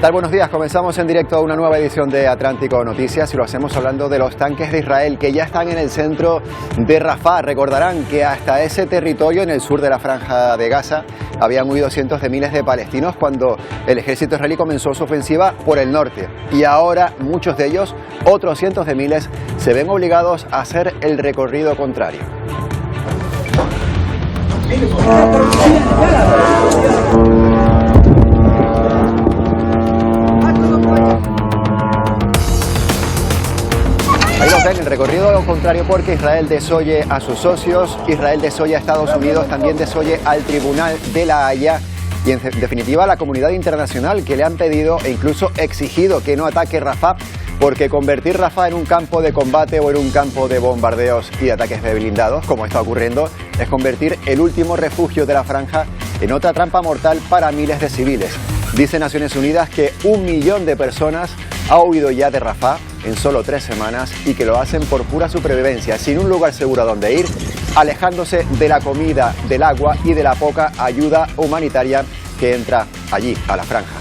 tal? Buenos días. Comenzamos en directo una nueva edición de Atlántico Noticias y lo hacemos hablando de los tanques de Israel que ya están en el centro de Rafah. Recordarán que hasta ese territorio en el sur de la Franja de Gaza habían huido cientos de miles de palestinos cuando el ejército israelí comenzó su ofensiva por el norte. Y ahora muchos de ellos, otros cientos de miles, se ven obligados a hacer el recorrido contrario. Ahí lo ven, el recorrido contrario porque Israel desoye a sus socios, Israel desoye a Estados Unidos, también desoye al Tribunal de la Haya y en definitiva a la comunidad internacional que le han pedido e incluso exigido que no ataque Rafah, porque convertir Rafah en un campo de combate o en un campo de bombardeos y de ataques de blindados, como está ocurriendo, es convertir el último refugio de la franja en otra trampa mortal para miles de civiles. Dice Naciones Unidas que 1 millón de personas ha huido ya de Rafah en solo 3 semanas y que lo hacen por pura supervivencia, sin un lugar seguro a donde ir, alejándose de la comida, del agua y de la poca ayuda humanitaria que entra allí, a la franja.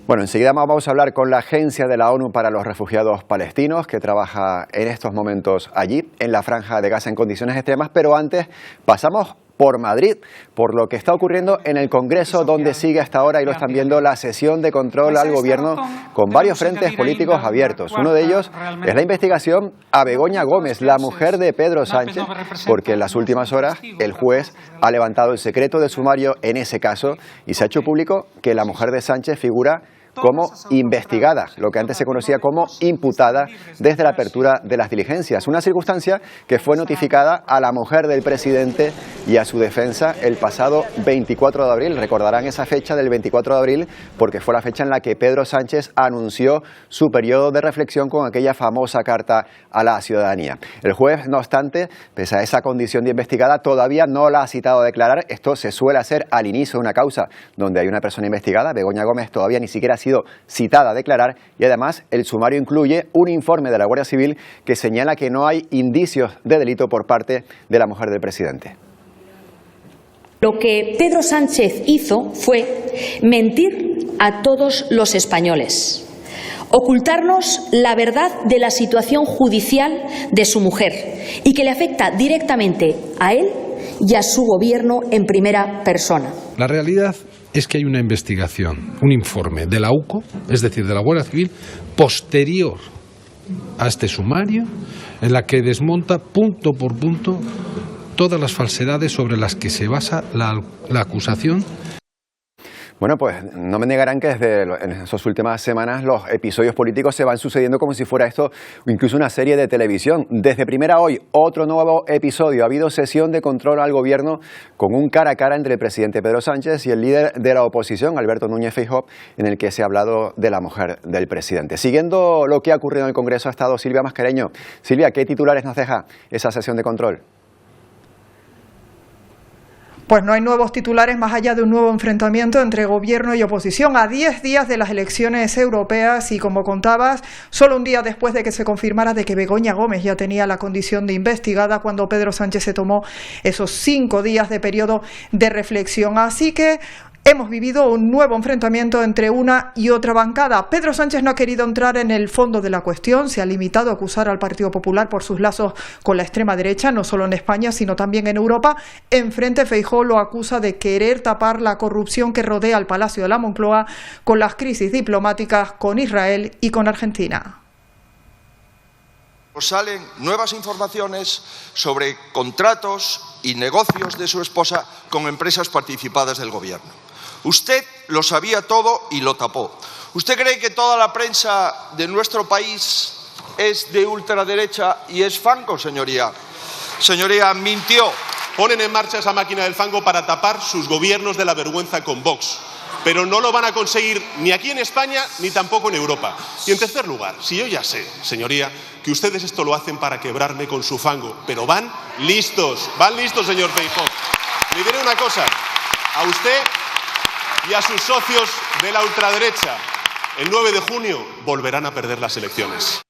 Bueno, enseguida vamos a hablar con la Agencia de la ONU para los Refugiados Palestinos, que trabaja en estos momentos allí, en la Franja de Gaza, en condiciones extremas, pero antes pasamos por Madrid, por lo que está ocurriendo en el Congreso, donde sigue hasta ahora, y lo están viendo, la sesión de control al gobierno con varios frentes políticos abiertos. Uno de ellos es la investigación a Begoña Gómez, la mujer de Pedro Sánchez, porque en las últimas horas el juez ha levantado el secreto de sumario en ese caso y se ha hecho público que la mujer de Sánchez figura como investigada, lo que antes se conocía como imputada desde la apertura de las diligencias. Una circunstancia que fue notificada a la mujer del presidente y a su defensa el pasado 24 de abril. Recordarán esa fecha del 24 de abril porque fue la fecha en la que Pedro Sánchez anunció su periodo de reflexión con aquella famosa carta a la ciudadanía. El juez, no obstante, pese a esa condición de investigada, todavía no la ha citado a declarar. Esto se suele hacer al inicio de una causa donde hay una persona investigada. Begoña Gómez todavía ni siquiera ha sido citada a declarar y además el sumario incluye un informe de la Guardia Civil que señala que no hay indicios de delito por parte de la mujer del presidente. Lo que Pedro Sánchez hizo fue mentir a todos los españoles, ocultarnos la verdad de la situación judicial de su mujer y que le afecta directamente a él y a su gobierno en primera persona. La realidad es que hay una investigación, un informe de la UCO, es decir, de la Guardia Civil, posterior a este sumario, en la que desmonta punto por punto todas las falsedades sobre las que se basa la acusación. Bueno, pues no me negarán que en esas últimas semanas los episodios políticos se van sucediendo como si fuera esto incluso una serie de televisión. Desde primera hoy, otro nuevo episodio. Ha habido sesión de control al gobierno con un cara a cara entre el presidente Pedro Sánchez y el líder de la oposición, Alberto Núñez Feijóo, en el que se ha hablado de la mujer del presidente. Siguiendo lo que ha ocurrido en el Congreso ha estado Silvia Mascareño. Silvia, ¿qué titulares nos deja esa sesión de control? Pues no hay nuevos titulares más allá de un nuevo enfrentamiento entre gobierno y oposición a 10 días de las elecciones europeas y, como contabas, solo un día después de que se confirmara de que Begoña Gómez ya tenía la condición de investigada cuando Pedro Sánchez se tomó esos 5 días de periodo de reflexión. Así que hemos vivido un nuevo enfrentamiento entre una y otra bancada. Pedro Sánchez no ha querido entrar en el fondo de la cuestión, se ha limitado a acusar al Partido Popular por sus lazos con la extrema derecha, no solo en España, sino también en Europa. Enfrente, Feijóo lo acusa de querer tapar la corrupción que rodea al Palacio de la Moncloa con las crisis diplomáticas con Israel y con Argentina. Salen nuevas informaciones sobre contratos y negocios de su esposa con empresas participadas del gobierno. Usted lo sabía todo y lo tapó. ¿Usted cree que toda la prensa de nuestro país es de ultraderecha y es fango, señoría? Señoría, mintió. Ponen en marcha esa máquina del fango para tapar sus gobiernos de la vergüenza con Vox. Pero no lo van a conseguir ni aquí en España ni tampoco en Europa. Y en tercer lugar, si yo ya sé, señoría, que ustedes esto lo hacen para quebrarme con su fango, pero van listos, señor Feijóo. Le diré una cosa, a usted y a sus socios de la ultraderecha, el 9 de junio volverán a perder las elecciones.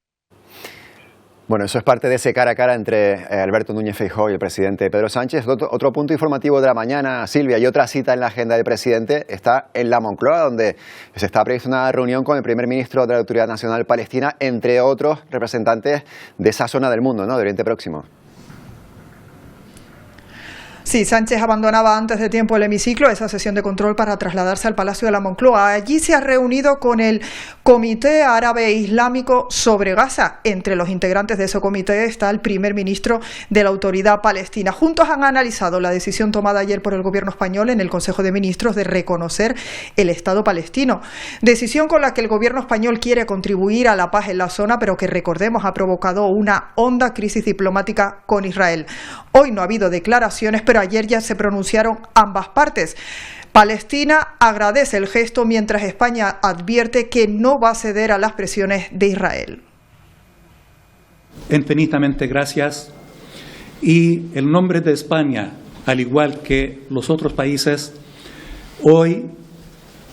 Bueno, eso es parte de ese cara a cara entre Alberto Núñez Feijóo y el presidente Pedro Sánchez. Otro punto informativo de la mañana, Silvia, y otra cita en la agenda del presidente está en la Moncloa, donde se está prevista una reunión con el primer ministro de la Autoridad Nacional Palestina, entre otros representantes de esa zona del mundo, ¿no?, de Oriente Próximo. Sí, Sánchez abandonaba antes de tiempo el hemiciclo, esa sesión de control, para trasladarse al Palacio de la Moncloa. Allí se ha reunido con el Comité Árabe Islámico sobre Gaza. Entre los integrantes de ese comité está el primer ministro de la Autoridad Palestina. Juntos han analizado la decisión tomada ayer por el gobierno español en el Consejo de Ministros de reconocer el Estado palestino. Decisión con la que el gobierno español quiere contribuir a la paz en la zona, pero que, recordemos, ha provocado una honda crisis diplomática con Israel. Hoy no ha habido declaraciones, pero ayer ya se pronunciaron ambas partes. Palestina agradece el gesto, mientras España advierte que no va a ceder a las presiones de Israel. Infinitamente gracias. Y en nombre de España, al igual que los otros países, hoy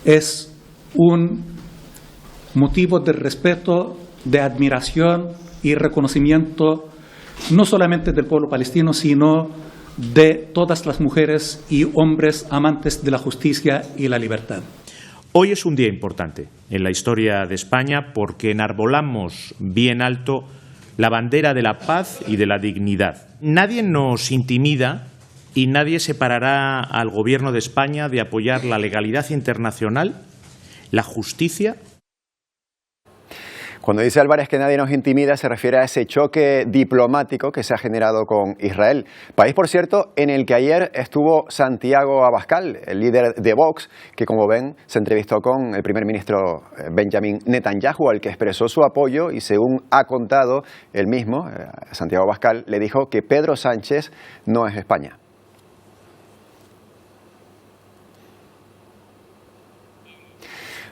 es un motivo de respeto, de admiración y reconocimiento, no solamente del pueblo palestino, sino de todas las mujeres y hombres amantes de la justicia y la libertad. Hoy es un día importante en la historia de España porque enarbolamos bien alto la bandera de la paz y de la dignidad. Nadie nos intimida y nadie separará al Gobierno de España de apoyar la legalidad internacional, la justicia. Cuando dice Álvarez que nadie nos intimida, se refiere a ese choque diplomático que se ha generado con Israel. País, por cierto, en el que ayer estuvo Santiago Abascal, el líder de Vox, que, como ven, se entrevistó con el primer ministro Benjamin Netanyahu, al que expresó su apoyo y, según ha contado él mismo, Santiago Abascal, le dijo que Pedro Sánchez no es España.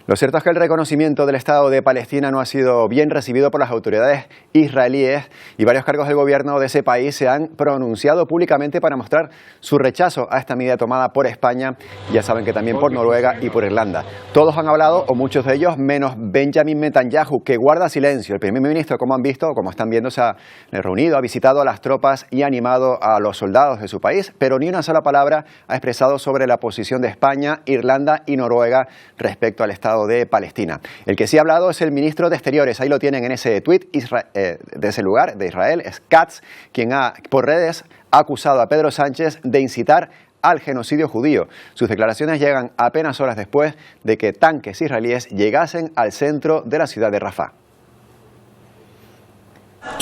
Lo cierto es que el reconocimiento del Estado de Palestina no ha sido bien recibido por las autoridades israelíes y varios cargos del gobierno de ese país se han pronunciado públicamente para mostrar su rechazo a esta medida tomada por España, ya saben que también por Noruega y por Irlanda. Todos han hablado, o muchos de ellos, menos Benjamin Netanyahu, que guarda silencio. El primer ministro, como han visto, como están viendo, se ha reunido, ha visitado a las tropas y ha animado a los soldados de su país, pero ni una sola palabra ha expresado sobre la posición de España, Irlanda y Noruega respecto al Estado de Palestina. El que sí ha hablado es el ministro de Exteriores, ahí lo tienen en ese tuit de ese lugar, de Israel, es Katz, quien por redes ha acusado a Pedro Sánchez de incitar al genocidio judío. Sus declaraciones llegan apenas horas después de que tanques israelíes llegasen al centro de la ciudad de Rafah.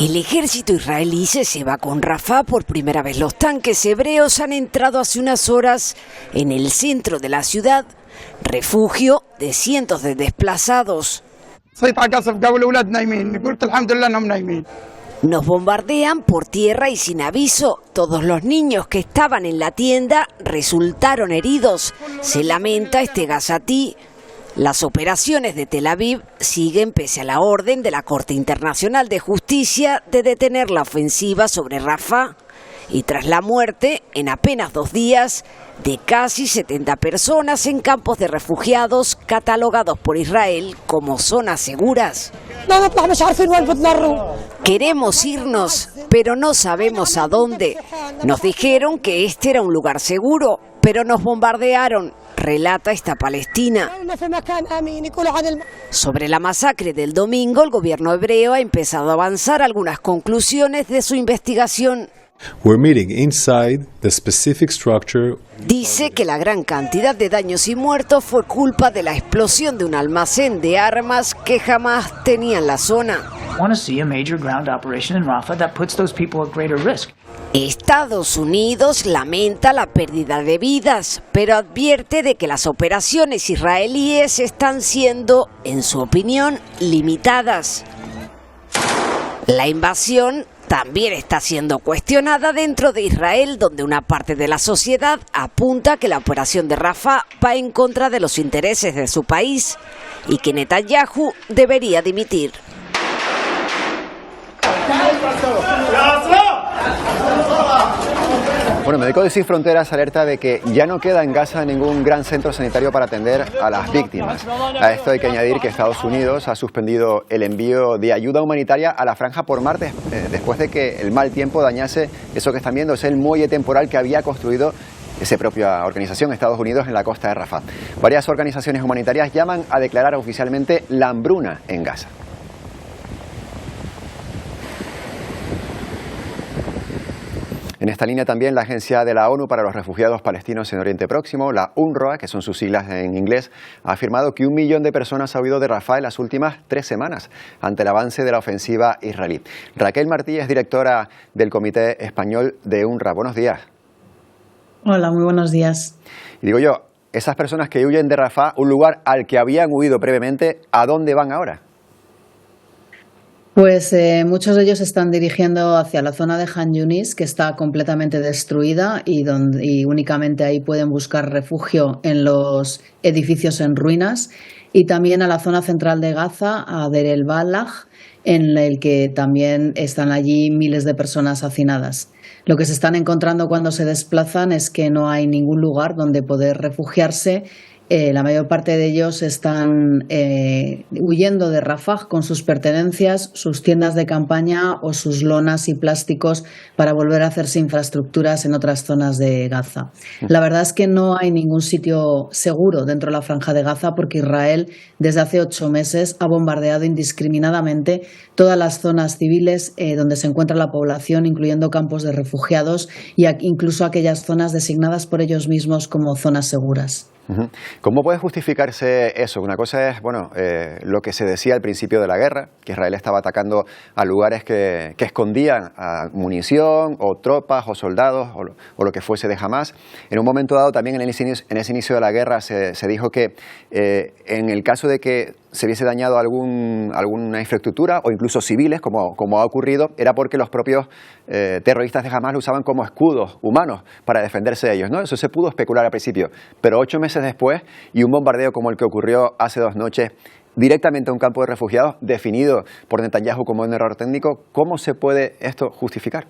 El ejército israelí se va con Rafah por primera vez. Los tanques hebreos han entrado hace unas horas en el centro de la ciudad, refugio de cientos de desplazados. Nos bombardean por tierra y sin aviso. Todos los niños que estaban en la tienda resultaron heridos. Se lamenta este gazatí. Las operaciones de Tel Aviv siguen pese a la orden de la Corte Internacional de Justicia de detener la ofensiva sobre Rafah y tras la muerte, en apenas 2 días, de casi 70 personas en campos de refugiados catalogados por Israel como zonas seguras. Queremos irnos, pero no sabemos a dónde. Nos dijeron que este era un lugar seguro, pero nos bombardearon, relata esta palestina. Sobre la masacre del domingo, el gobierno hebreo ha empezado a avanzar algunas conclusiones de su investigación. Dice que la gran cantidad de daños y muertos fue culpa de la explosión de un almacén de armas que jamás tenía en la zona. Estados Unidos lamenta la pérdida de vidas, pero advierte de que las operaciones israelíes están siendo, en su opinión, limitadas. La invasión también está siendo cuestionada dentro de Israel, donde una parte de la sociedad apunta que la operación de Rafah va en contra de los intereses de su país y que Netanyahu debería dimitir. Bueno, Médicos Sin Fronteras alerta de que ya no queda en Gaza ningún gran centro sanitario para atender a las víctimas. A esto hay que añadir que Estados Unidos ha suspendido el envío de ayuda humanitaria a la franja por mar después de que el mal tiempo dañase eso que están viendo, es el muelle temporal que había construido esa propia organización, Estados Unidos, en la costa de Rafah. Varias organizaciones humanitarias llaman a declarar oficialmente la hambruna en Gaza. En esta línea también la Agencia de la ONU para los Refugiados Palestinos en Oriente Próximo, la UNRWA, que son sus siglas en inglés, ha afirmado que 1 millón de personas ha huido de Rafah en las últimas 3 semanas ante el avance de la ofensiva israelí. Raquel Martí es directora del Comité Español de UNRWA. Buenos días. Hola, muy buenos días. Y digo yo, esas personas que huyen de Rafah, un lugar al que habían huido previamente, ¿a dónde van ahora? Pues muchos de ellos se están dirigiendo hacia la zona de Han Yunis, que está completamente destruida y únicamente ahí pueden buscar refugio en los edificios en ruinas, y también a la zona central de Gaza, a Deir el-Balah, en el que también están allí miles de personas hacinadas. Lo que se están encontrando cuando se desplazan es que no hay ningún lugar donde poder refugiarse. La mayor parte de ellos están huyendo de Rafah con sus pertenencias, sus tiendas de campaña o sus lonas y plásticos para volver a hacerse infraestructuras en otras zonas de Gaza. La verdad es que no hay ningún sitio seguro dentro de la franja de Gaza porque Israel desde hace 8 meses ha bombardeado indiscriminadamente todas las zonas civiles donde se encuentra la población, incluyendo campos de refugiados y incluso aquellas zonas designadas por ellos mismos como zonas seguras. ¿Cómo puede justificarse eso? Una cosa es lo que se decía al principio de la guerra, que Israel estaba atacando a lugares que escondían munición o tropas o soldados o lo que fuese de Hamás. En un momento dado también en ese inicio de la guerra se dijo que en el caso de que se hubiese dañado alguna infraestructura o incluso civiles, como ha ocurrido, era porque los propios terroristas de Hamás lo usaban como escudos humanos para defenderse de ellos, ¿no? Eso se pudo especular al principio, pero 8 meses después y un bombardeo como el que ocurrió hace 2 noches directamente a un campo de refugiados definido por Netanyahu como un error técnico, ¿cómo se puede esto justificar?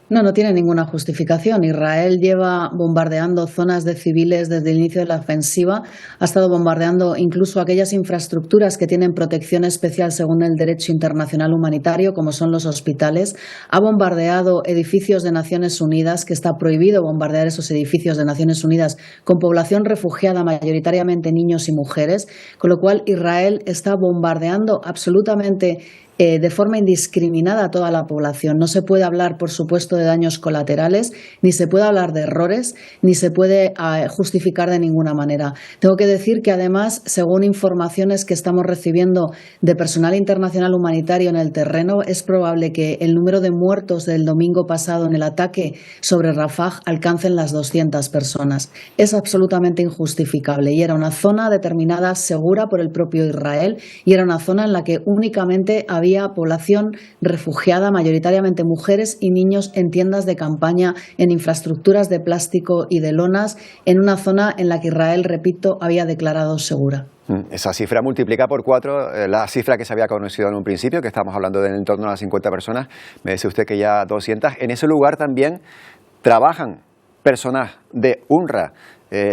No tiene ninguna justificación. Israel lleva bombardeando zonas de civiles desde el inicio de la ofensiva. Ha estado bombardeando incluso aquellas infraestructuras que tienen protección especial según el derecho internacional humanitario, como son los hospitales. Ha bombardeado edificios de Naciones Unidas, que está prohibido bombardear esos edificios de Naciones Unidas con población refugiada, mayoritariamente niños y mujeres, con lo cual Israel está bombardeando absolutamente de forma indiscriminada a toda la población. No se puede hablar, por supuesto, de daños colaterales, ni se puede hablar de errores, ni se puede justificar de ninguna manera. Tengo que decir que, además, según informaciones que estamos recibiendo de personal internacional humanitario en el terreno, es probable que el número de muertos del domingo pasado en el ataque sobre Rafah alcancen las 200 personas. Es absolutamente injustificable y era una zona determinada segura por el propio Israel y era una zona en la que únicamente había población refugiada, mayoritariamente mujeres y niños, en tiendas de campaña, en infraestructuras de plástico y de lonas, en una zona en la que Israel, repito, había declarado segura. Esa cifra multiplica por 4 la cifra que se había conocido en un principio, que estamos hablando de en torno a las 50 personas. Me dice usted que ya 200. En ese lugar también trabajan personas de UNRWA.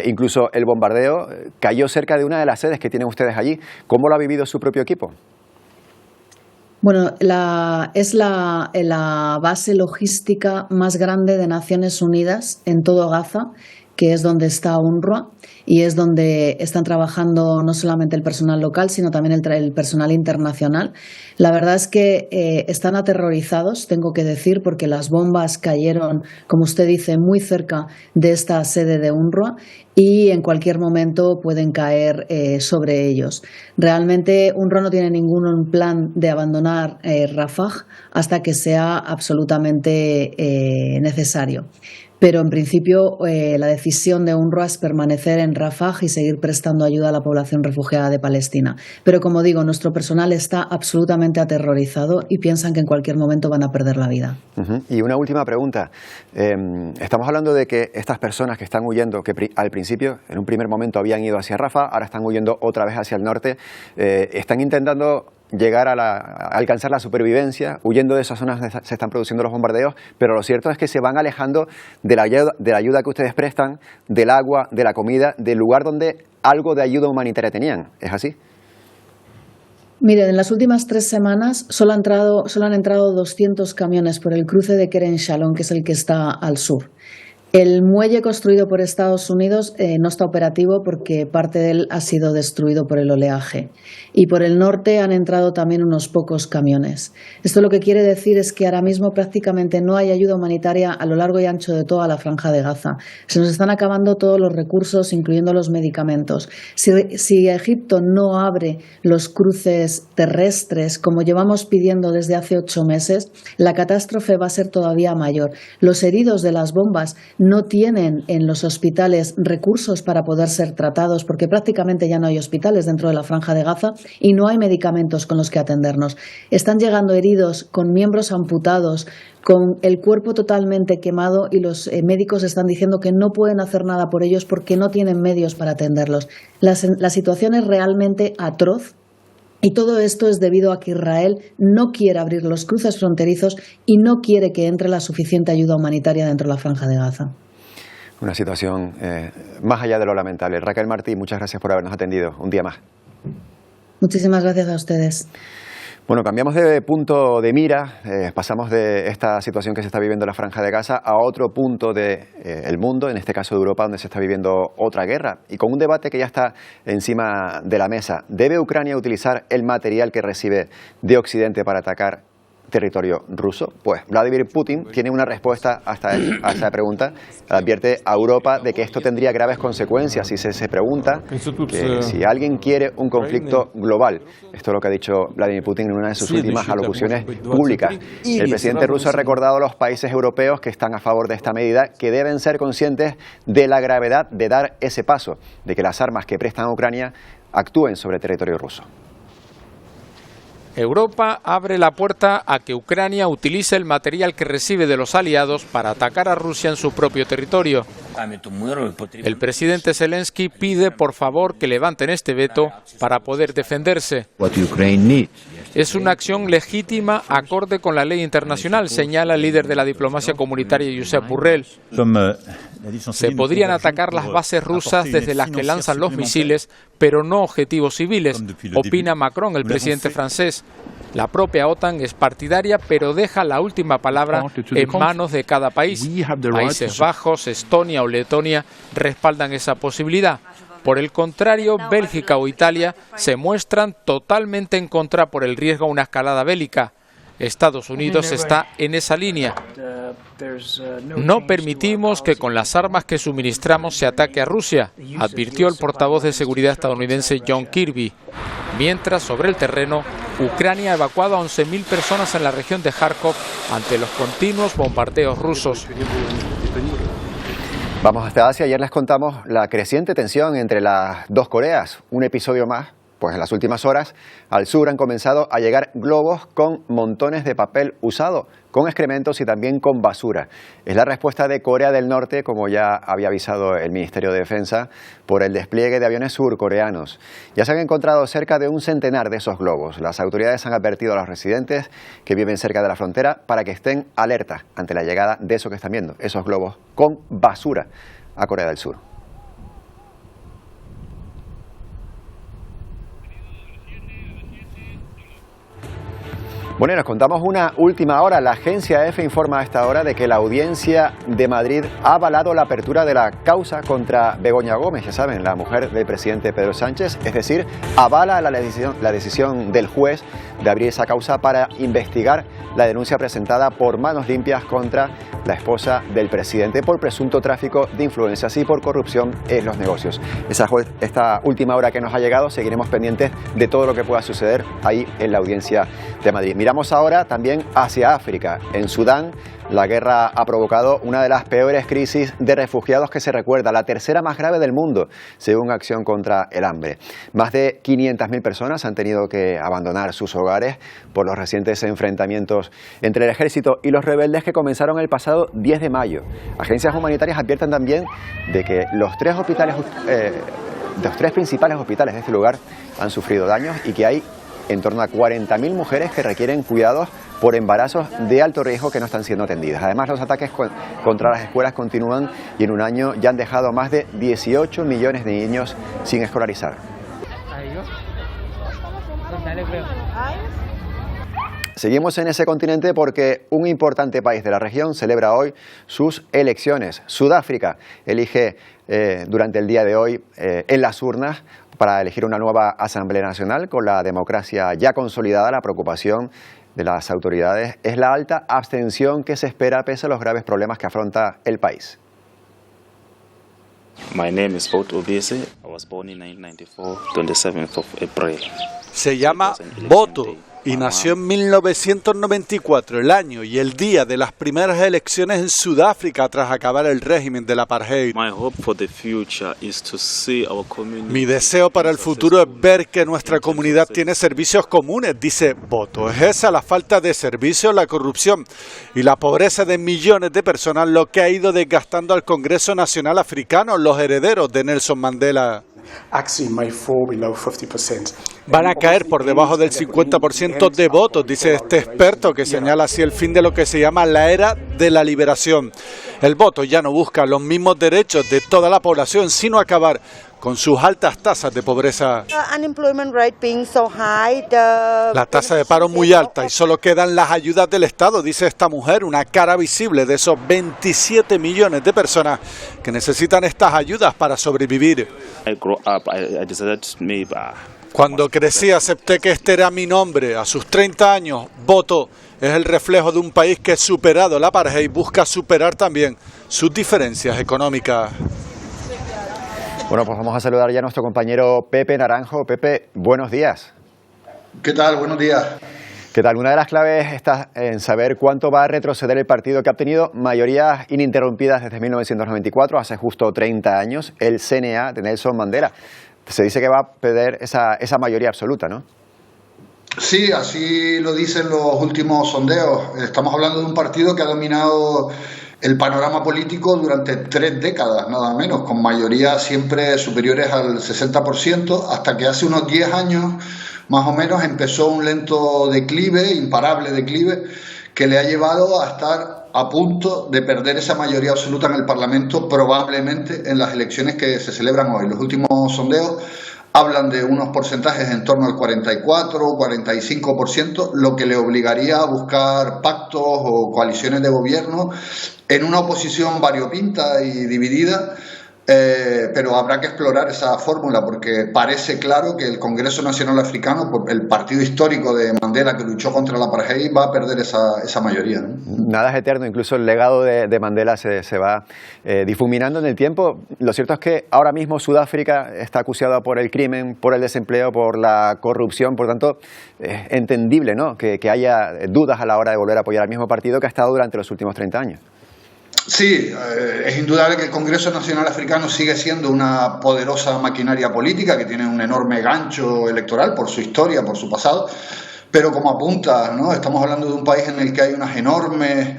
Incluso el bombardeo cayó cerca de una de las sedes que tienen ustedes allí. ¿Cómo lo ha vivido su propio equipo? Bueno, es la base logística más grande de Naciones Unidas en todo Gaza, que es donde está UNRWA y es donde están trabajando no solamente el personal local, sino también el personal internacional. La verdad es que están aterrorizados, tengo que decir, porque las bombas cayeron, como usted dice, muy cerca de esta sede de UNRWA y en cualquier momento pueden caer sobre ellos. Realmente UNRWA no tiene ningún plan de abandonar Rafah hasta que sea absolutamente necesario. Pero en principio la decisión de UNRWA es permanecer en Rafah y seguir prestando ayuda a la población refugiada de Palestina. Pero como digo, nuestro personal está absolutamente aterrorizado y piensan que en cualquier momento van a perder la vida. Y una última pregunta. Estamos hablando de que estas personas que están huyendo, que al principio, en un primer momento habían ido hacia Rafah, ahora están huyendo otra vez hacia el norte, están intentando llegar a alcanzar la supervivencia, huyendo de esas zonas donde se están produciendo los bombardeos, pero lo cierto es que se van alejando de la ayuda que ustedes prestan, del agua, de la comida, del lugar donde algo de ayuda humanitaria tenían. ¿Es así? Miren, en las últimas 3 semanas solo han entrado 200 camiones por el cruce de Kerem Shalom, que es el que está al sur. El muelle construido por Estados Unidos no está operativo porque parte de él ha sido destruido por el oleaje. Y por el norte han entrado también unos pocos camiones. Esto lo que quiere decir es que ahora mismo prácticamente no hay ayuda humanitaria a lo largo y ancho de toda la Franja de Gaza. Se nos están acabando todos los recursos, incluyendo los medicamentos. Si Egipto no abre los cruces terrestres, como llevamos pidiendo desde hace 8 meses, la catástrofe va a ser todavía mayor. Los heridos de las bombas no tienen en los hospitales recursos para poder ser tratados porque prácticamente ya no hay hospitales dentro de la Franja de Gaza y no hay medicamentos con los que atendernos. Están llegando heridos con miembros amputados, con el cuerpo totalmente quemado y los médicos están diciendo que no pueden hacer nada por ellos porque no tienen medios para atenderlos. La situación es realmente atroz. Y todo esto es debido a que Israel no quiere abrir los cruces fronterizos y no quiere que entre la suficiente ayuda humanitaria dentro de la Franja de Gaza. Una situación más allá de lo lamentable. Raquel Martí, muchas gracias por habernos atendido un día más. Muchísimas gracias a ustedes. Bueno, cambiamos de punto de mira, pasamos de esta situación que se está viviendo en la Franja de Gaza a otro punto del mundo, en este caso de Europa, donde se está viviendo otra guerra y con un debate que ya está encima de la mesa. ¿Debe Ucrania utilizar el material que recibe de Occidente para atacar territorio ruso? Pues Vladimir Putin tiene una respuesta a esa pregunta. Advierte a Europa de que esto tendría graves consecuencias si se pregunta que si alguien quiere un conflicto global. Esto es lo que ha dicho Vladimir Putin en una de sus últimas alocuciones públicas. El presidente ruso ha recordado a los países europeos que están a favor de esta medida que deben ser conscientes de la gravedad de dar ese paso, de que las armas que prestan a Ucrania actúen sobre territorio ruso. Europa abre la puerta a que Ucrania utilice el material que recibe de los aliados para atacar a Rusia en su propio territorio. El presidente Zelensky pide, por favor, que levanten este veto para poder defenderse. Es una acción legítima acorde con la ley internacional, señala el líder de la diplomacia comunitaria Josep Borrell. Se podrían atacar las bases rusas desde las que lanzan los misiles, pero no objetivos civiles, opina Macron, el presidente francés. La propia OTAN es partidaria, pero deja la última palabra en manos de cada país. Países Bajos, Estonia o Letonia respaldan esa posibilidad. Por el contrario, Bélgica o Italia se muestran totalmente en contra por el riesgo a una escalada bélica. Estados Unidos está en esa línea. No permitimos que con las armas que suministramos se ataque a Rusia, advirtió el portavoz de seguridad estadounidense John Kirby. Mientras, sobre el terreno, Ucrania ha evacuado a 11.000 personas en la región de Kharkov ante los continuos bombardeos rusos. Vamos hasta Asia. Ayer les contamos la creciente tensión entre las dos Coreas. Un episodio más. Pues en las últimas horas, al sur han comenzado a llegar globos con montones de papel usado, con excrementos y también con basura. Es la respuesta de Corea del Norte, como ya había avisado el Ministerio de Defensa, por el despliegue de aviones surcoreanos. Ya se han encontrado cerca de un centenar de esos globos. Las autoridades han advertido a los residentes que viven cerca de la frontera para que estén alertas ante la llegada de eso que están viendo, esos globos con basura a Corea del Sur. Bueno, y nos contamos una última hora. La agencia EFE informa a esta hora de que la audiencia de Madrid ha avalado la apertura de la causa contra Begoña Gómez, ya saben, la mujer del presidente Pedro Sánchez, es decir, avala la decisión del juez de abrir esa causa para investigar la denuncia presentada por Manos Limpias contra la esposa del presidente por presunto tráfico de influencias y por corrupción en los negocios. Esta última hora que nos ha llegado, seguiremos pendientes de todo lo que pueda suceder ahí en la audiencia de Madrid. Miramos ahora también hacia África. En Sudán, la guerra ha provocado una de las peores crisis de refugiados que se recuerda, la tercera más grave del mundo, según Acción contra el Hambre. Más de 500.000 personas han tenido que abandonar sus hogares por los recientes enfrentamientos entre el ejército y los rebeldes que comenzaron el pasado 10 de mayo. Agencias humanitarias advierten también de que los tres principales hospitales de este lugar han sufrido daños y que hay en torno a 40.000 mujeres que requieren cuidados por embarazos de alto riesgo que no están siendo atendidas. Además, los ataques contra las escuelas continúan y en un año ya han dejado más de 18 millones de niños sin escolarizar. Seguimos en ese continente porque un importante país de la región celebra hoy sus elecciones. Sudáfrica elige durante el día de hoy en las urnas para elegir una nueva Asamblea Nacional. Con la democracia ya consolidada, la preocupación de las autoridades es la alta abstención que se espera pese a los graves problemas que afronta el país. My name is Boto Obese. I was born in 1994, 27th of April. Se llama Boto y nació en 1994, el año y el día de las primeras elecciones en Sudáfrica tras acabar el régimen del apartheid. Mi deseo para el futuro es ver que nuestra comunidad tiene servicios comunes, dice Boto. Es esa la falta de servicios, la corrupción y la pobreza de millones de personas lo que ha ido desgastando al Congreso Nacional Africano, los herederos de Nelson Mandela. Van a caer por debajo del 50% de votos, dice este experto, que señala así el fin de lo que se llama la era de la liberación. El voto ya no busca los mismos derechos de toda la población, sino acabar con sus altas tasas de pobreza. La tasa de paro muy alta y solo quedan las ayudas del Estado, dice esta mujer, una cara visible de esos 27 millones de personas que necesitan estas ayudas para sobrevivir. Cuando crecí acepté que este era mi nombre. A sus 30 años, Boto es el reflejo de un país que, superado la apartheid, busca superar también sus diferencias económicas. Bueno, pues vamos a saludar ya a nuestro compañero Pepe Naranjo. Pepe, buenos días. ¿Qué tal? Buenos días. ¿Qué tal? Una de las claves está en saber cuánto va a retroceder el partido que ha obtenido mayorías ininterrumpidas desde 1994, hace justo 30 años, el CNA de Nelson Mandela. Se dice que va a perder esa mayoría absoluta, ¿no? Sí, así lo dicen los últimos sondeos. Estamos hablando de un partido que ha dominado el panorama político durante 3 décadas, nada menos, con mayorías siempre superiores al 60%, hasta que hace unos 10 años, más o menos, empezó un lento declive, imparable declive, que le ha llevado a estar a punto de perder esa mayoría absoluta en el Parlamento, probablemente en las elecciones que se celebran hoy. Los últimos sondeos hablan de unos porcentajes en torno al 44 o 45%, lo que le obligaría a buscar pactos o coaliciones de gobierno en una oposición variopinta y dividida, pero habrá que explorar esa fórmula porque parece claro que el Congreso Nacional Africano, el partido histórico de Mandela que luchó contra la apartheid, va a perder esa mayoría, ¿no? Nada es eterno, incluso el legado de Mandela se va difuminando en el tiempo. Lo cierto es que ahora mismo Sudáfrica está acusada por el crimen, por el desempleo, por la corrupción, por tanto es entendible, ¿no?, que haya dudas a la hora de volver a apoyar al mismo partido que ha estado durante los últimos 30 años. Sí, es indudable que el Congreso Nacional Africano sigue siendo una poderosa maquinaria política que tiene un enorme gancho electoral por su historia, por su pasado, pero como apunta, ¿no?, estamos hablando de un país en el que hay unas enormes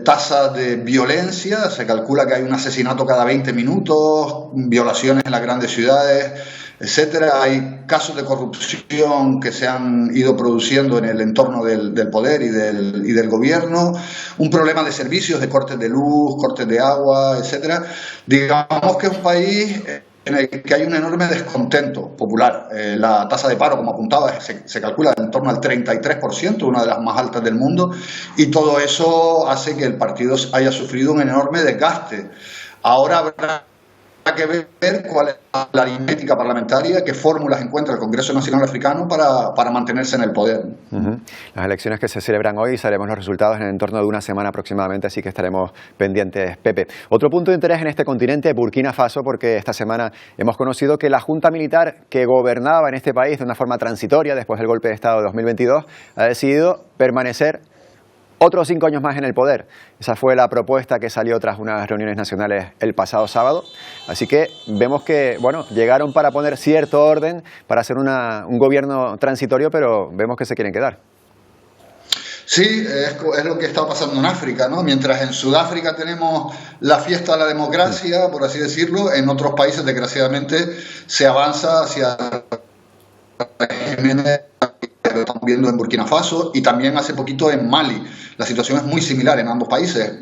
tasas de violencia. Se calcula que hay un asesinato cada 20 minutos, violaciones en las grandes ciudades, etcétera. Hay casos de corrupción que se han ido produciendo en el entorno del poder y del gobierno, un problema de servicios, de cortes de luz, cortes de agua, etcétera. Digamos que es un país en el que hay un enorme descontento popular. La tasa de paro, como apuntaba, se calcula en torno al 33%, una de las más altas del mundo, y todo eso hace que el partido haya sufrido un enorme desgaste. Ahora habrá que ver cuál es la aritmética parlamentaria, qué fórmulas encuentra el Congreso Nacional Africano para mantenerse en el poder. Las elecciones que se celebran hoy, sabremos los resultados en el entorno de una semana aproximadamente, así que estaremos pendientes, Pepe. Otro punto de interés en este continente, Burkina Faso, porque esta semana hemos conocido que la Junta Militar que gobernaba en este país de una forma transitoria después del golpe de Estado de 2022 ha decidido permanecer otros 5 años más en el poder. Esa fue la propuesta que salió tras unas reuniones nacionales el pasado sábado. Así que vemos que, bueno, llegaron para poner cierto orden, para hacer un gobierno transitorio, pero vemos que se quieren quedar. Sí, es lo que está pasando en África, ¿no? Mientras en Sudáfrica tenemos la fiesta de la democracia, por así decirlo, en otros países, desgraciadamente, se avanza hacia regímenes lo estamos viendo en Burkina Faso y también hace poquito en Mali. La situación es muy similar en ambos países.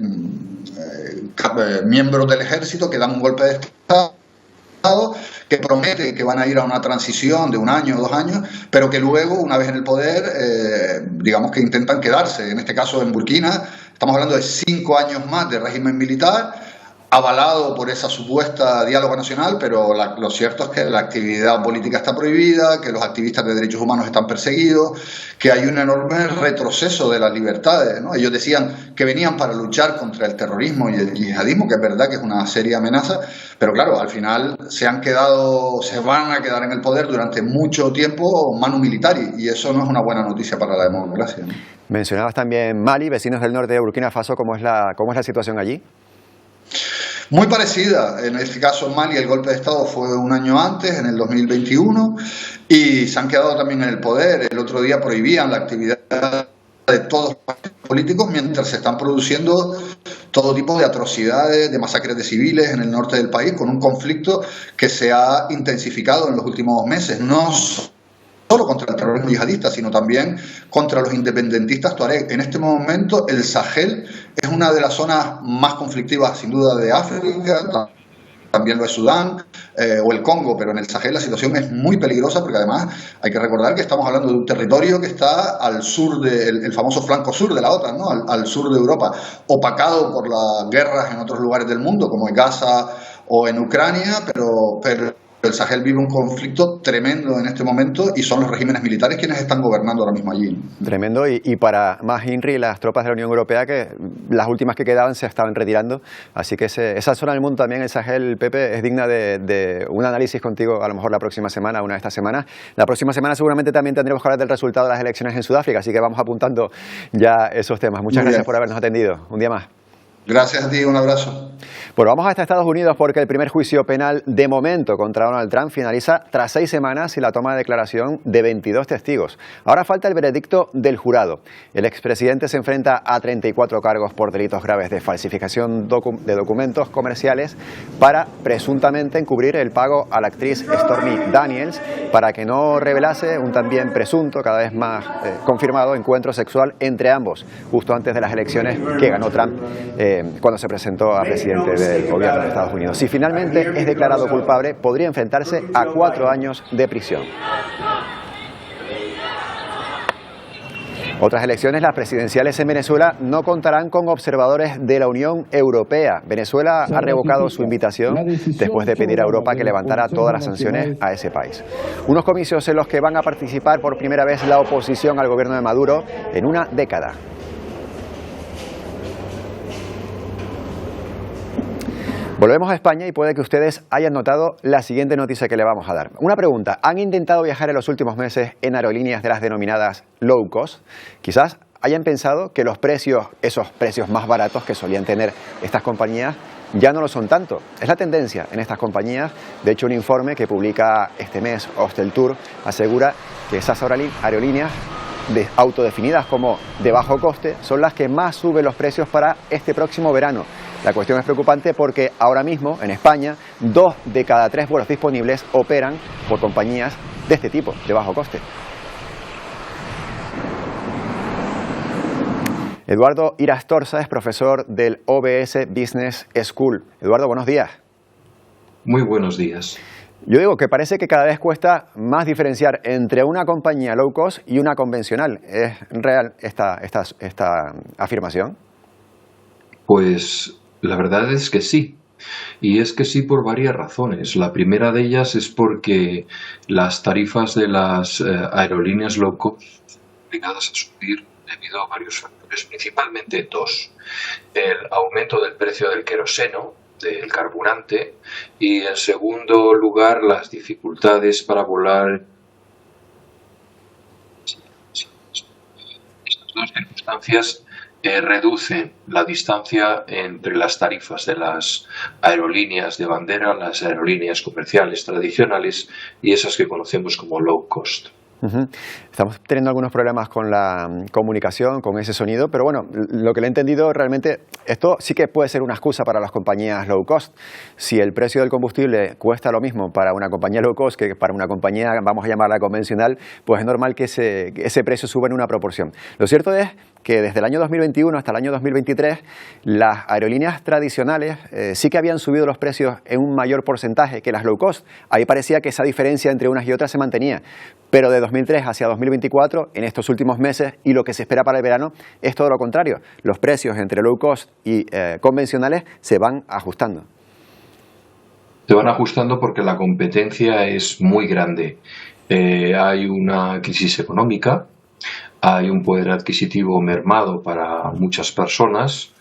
Miembros del ejército que dan un golpe de Estado, que prometen que van a ir a una transición de 1 año o 2 años, pero que luego, una vez en el poder, digamos que intentan quedarse. En este caso, en Burkina, estamos hablando de 5 años más de régimen militar, avalado por esa supuesta diálogo nacional, pero lo cierto es que la actividad política está prohibida, que los activistas de derechos humanos están perseguidos, que hay un enorme retroceso de las libertades, ¿no? Ellos decían que venían para luchar contra el terrorismo y el yihadismo, que es verdad que es una seria amenaza, pero claro, al final se van a quedar en el poder durante mucho tiempo manu militari, y eso no es una buena noticia para la democracia, ¿no? Mencionabas también Mali, vecinos del norte de Burkina Faso. ¿Cómo es la situación allí? Muy parecida. En este caso, en Mali, el golpe de Estado fue 1 año antes, en el 2021, y se han quedado también en el poder. El otro día prohibían la actividad de todos los partidos políticos mientras se están produciendo todo tipo de atrocidades, de masacres de civiles en el norte del país, con un conflicto que se ha intensificado en los últimos meses. No solo contra el terrorismo yihadista, sino también contra los independentistas tuareg. En este momento el Sahel es una de las zonas más conflictivas, sin duda, de África, también lo es Sudán o el Congo, pero en el Sahel la situación es muy peligrosa porque además hay que recordar que estamos hablando de un territorio que está al sur del famoso flanco sur de la OTAN, ¿no? Al sur de Europa, opacado por las guerras en otros lugares del mundo, como en Gaza o en Ucrania, pero el Sahel vive un conflicto tremendo en este momento y son los regímenes militares quienes están gobernando ahora mismo allí. Tremendo, y para más INRI, las tropas de la Unión Europea, que las últimas que quedaban se estaban retirando, así que esa zona del mundo también, el Sahel, Pepe, es digna de un análisis contigo, a lo mejor la próxima semana, una de estas semanas. La próxima semana seguramente también tendremos que hablar del resultado de las elecciones en Sudáfrica, así que vamos apuntando ya esos temas. Muchas gracias por habernos atendido. Un día más. Gracias a ti, un abrazo. Bueno, vamos hasta Estados Unidos porque el primer juicio penal de momento contra Donald Trump finaliza tras 6 semanas y la toma de declaración de 22 testigos. Ahora falta el veredicto del jurado. El expresidente se enfrenta a 34 cargos por delitos graves de falsificación de documentos comerciales para presuntamente encubrir el pago a la actriz Stormy Daniels para que no revelase un también presunto, cada vez más confirmado, encuentro sexual entre ambos, justo antes de las elecciones que ganó Trump cuando se presentó a presidente del gobierno de Estados Unidos. Si finalmente es declarado culpable, podría enfrentarse a 4 años de prisión. Otras elecciones, las presidenciales en Venezuela, no contarán con observadores de la Unión Europea. Venezuela ha revocado su invitación después de pedir a Europa que levantara todas las sanciones a ese país. Unos comicios en los que van a participar por primera vez la oposición al gobierno de Maduro en una década. Volvemos a España y puede que ustedes hayan notado la siguiente noticia que le vamos a dar. Una pregunta: ¿han intentado viajar en los últimos meses en aerolíneas de las denominadas low cost? Quizás hayan pensado que los precios, esos precios más baratos que solían tener estas compañías, ya no lo son tanto. Es la tendencia en estas compañías. De hecho, un informe que publica este mes Hosteltour asegura que esas aerolíneas autodefinidas como de bajo coste son las que más suben los precios para este próximo verano. La cuestión es preocupante porque ahora mismo en España 2 de cada 3 vuelos disponibles operan por compañías de este tipo, de bajo coste. Eduardo Irastorza es profesor del OBS Business School. Eduardo, buenos días. Muy buenos días. Yo digo que parece que cada vez cuesta más diferenciar entre una compañía low cost y una convencional. ¿Es real esta afirmación? Pues la verdad es que sí. Y es que sí por varias razones. La primera de ellas es porque las tarifas de las aerolíneas low cost están obligadas a subir debido a varios factores, principalmente 2. El aumento del precio del queroseno, del carburante, y en segundo lugar las dificultades para volar. Estas 2 circunstancias reducen la distancia entre las tarifas de las aerolíneas de bandera, las aerolíneas comerciales tradicionales y esas que conocemos como low cost. Estamos teniendo algunos problemas con la comunicación, con ese sonido, pero bueno, lo que le he entendido realmente, esto sí que puede ser una excusa para las compañías low cost. Si el precio del combustible cuesta lo mismo para una compañía low cost que para una compañía, vamos a llamarla convencional, pues es normal que ese precio suba en una proporción. Lo cierto es que desde el año 2021 hasta el año 2023 las aerolíneas tradicionales sí que habían subido los precios en un mayor porcentaje que las low cost. Ahí parecía que esa diferencia entre unas y otras se mantenía, pero de 2003 hacia 2024, en estos últimos meses y lo que se espera para el verano, es todo lo contrario. Los precios entre low cost y convencionales se van ajustando. Se van ajustando porque la competencia es muy grande. Hay una crisis económica, hay un poder adquisitivo mermado para muchas personas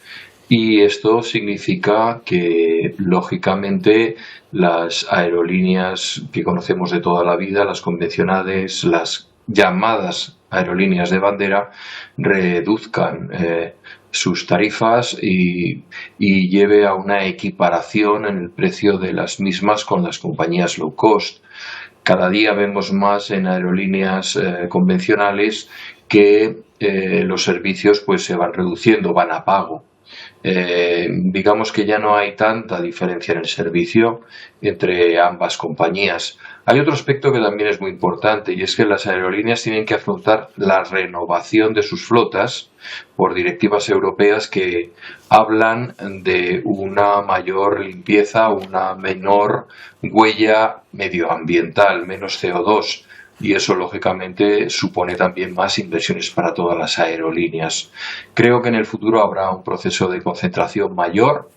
y esto significa que, lógicamente, las aerolíneas que conocemos de toda la vida, las convencionales, las llamadas aerolíneas de bandera, reduzcan sus tarifas y lleve a una equiparación en el precio de las mismas con las compañías low cost. Cada día vemos más en aerolíneas convencionales que los servicios pues se van reduciendo, van a pago. Digamos que ya no hay tanta diferencia en el servicio entre ambas compañías. Hay otro aspecto que también es muy importante y es que las aerolíneas tienen que afrontar la renovación de sus flotas por directivas europeas que hablan de una mayor limpieza, una menor huella medioambiental, menos CO2. Y eso, lógicamente, supone también más inversiones para todas las aerolíneas. Creo que en el futuro habrá un proceso de concentración mayor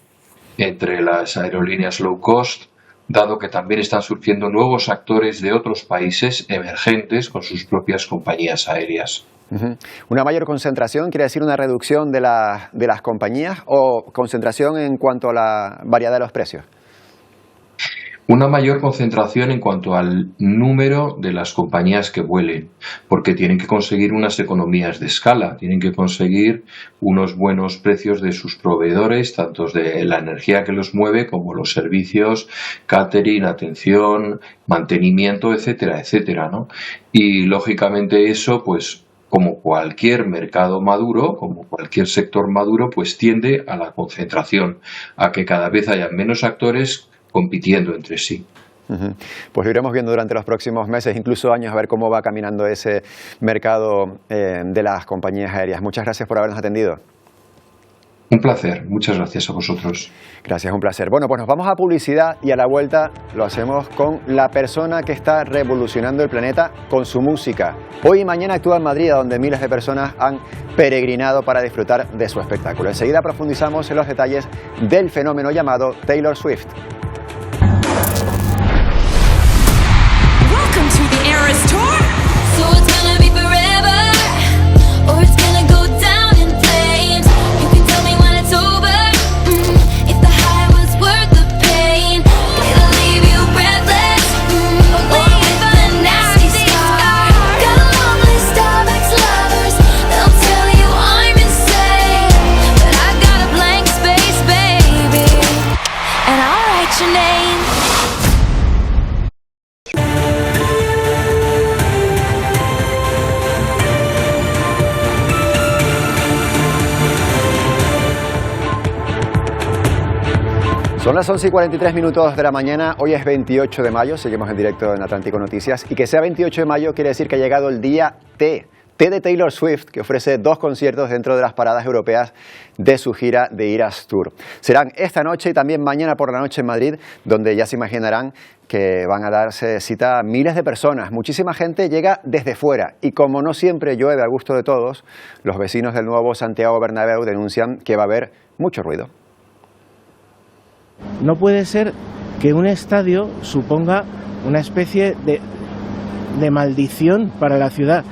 entre las aerolíneas low cost, dado que también están surgiendo nuevos actores de otros países emergentes con sus propias compañías aéreas. ¿Una mayor concentración quiere decir una reducción de las compañías o concentración en cuanto a la variedad de los precios? Una mayor concentración en cuanto al número de las compañías que vuelen, porque tienen que conseguir unas economías de escala, tienen que conseguir unos buenos precios de sus proveedores, tanto de la energía que los mueve como los servicios, catering, atención, mantenimiento, etcétera, etcétera, ¿no? Y lógicamente eso, pues, como cualquier mercado maduro, como cualquier sector maduro, pues tiende a la concentración, a que cada vez haya menos actores compitiendo entre sí. Pues lo iremos viendo durante los próximos meses, incluso años, a ver cómo va caminando ese mercado de las compañías aéreas. Muchas gracias por habernos atendido. Un placer, muchas gracias a vosotros. Gracias, un placer. Bueno, pues nos vamos a publicidad y a la vuelta lo hacemos con la persona que está revolucionando el planeta con su música. Hoy y mañana actúa en Madrid, donde miles de personas han peregrinado para disfrutar de su espectáculo. Enseguida profundizamos en los detalles del fenómeno llamado Taylor Swift. Welcome to the Eras Tour. So it's gonna be forever, or it's gonna go down in flames. You can tell me when it's over, if the high was worth the pain. It'll leave you breathless, or with a nasty scar. Got a long list of ex-lovers, they'll tell you I'm insane, but I got a blank space, baby, and I'll write your name. Son las 11:43 de la mañana, hoy es 28 de mayo, seguimos en directo en Atlántico Noticias, y que sea 28 de mayo quiere decir que ha llegado el día T de Taylor Swift, que ofrece 2 conciertos dentro de las paradas europeas de su gira de Eras Tour. Serán esta noche y también mañana por la noche en Madrid, donde ya se imaginarán que van a darse cita a miles de personas. Muchísima gente llega desde fuera y como no siempre llueve a gusto de todos, los vecinos del nuevo Santiago Bernabéu denuncian que va a haber mucho ruido. No puede ser que un estadio suponga una especie de maldición para la ciudad.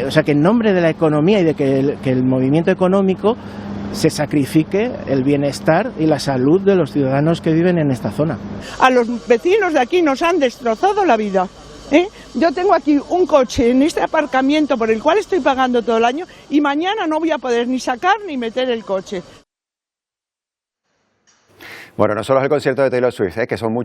O sea, que en nombre de la economía y de que el movimiento económico se sacrifique el bienestar y la salud de los ciudadanos que viven en esta zona. A los vecinos de aquí nos han destrozado la vida. Yo tengo aquí un coche en este aparcamiento por el cual estoy pagando todo el año y mañana no voy a poder ni sacar ni meter el coche. Bueno, no solo es el concierto de Taylor Swift, que son